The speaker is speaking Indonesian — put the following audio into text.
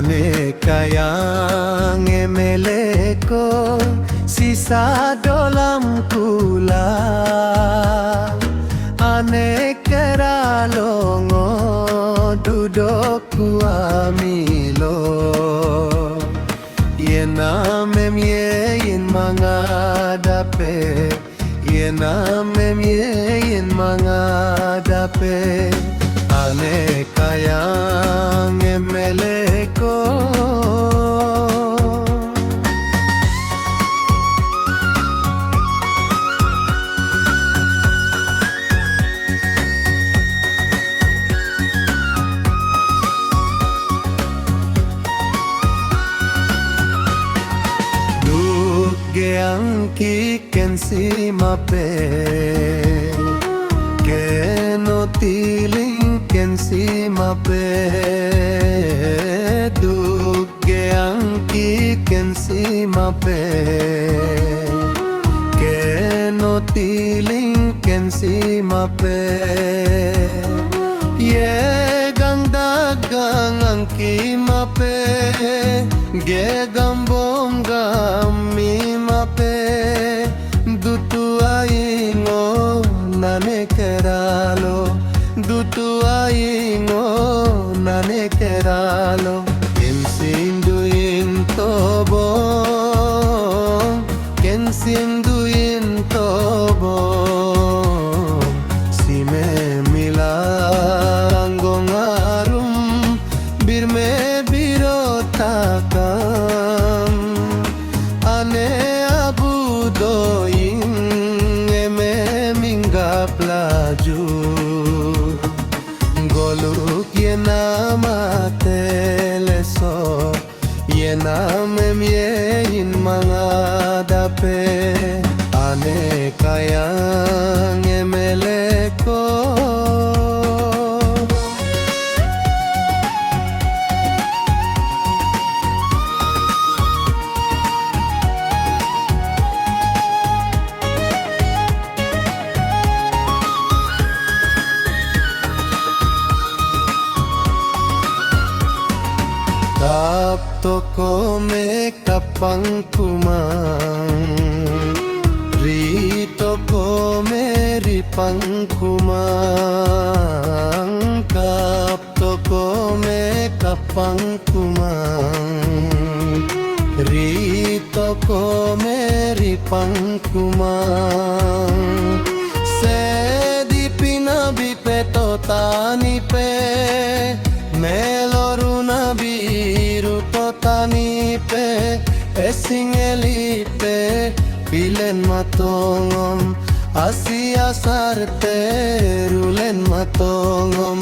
Ane kayang emele ko sisa dolam kula ane keralongo duduk kuamilo yenamem yin mga dape yenamem yin mga dape ane kayang emele ko Geang kiken si mape ke no tiling ken si mape du geang kiken si mape ke no tiling ken si mape ye gang dagang ang ki mape ge gambong gami mape dutu aingo nane keralo dutu aingo nane keralo kensinduin tobo kensinduin tobo sime milangong arum birme birotakam ane abudoing eme minggap laju goluk yenama teleso yenamem yin mga dape ane kayang emele ko Tapto kome kapang kumang Rito kome ripang kumang Kapto kome kapang kumang Rito kome ripang kumang Sedi pinabipeto tanipe Meloruna biru potanipe Esingelipe Pilen matongom Asia sarte rulen matongom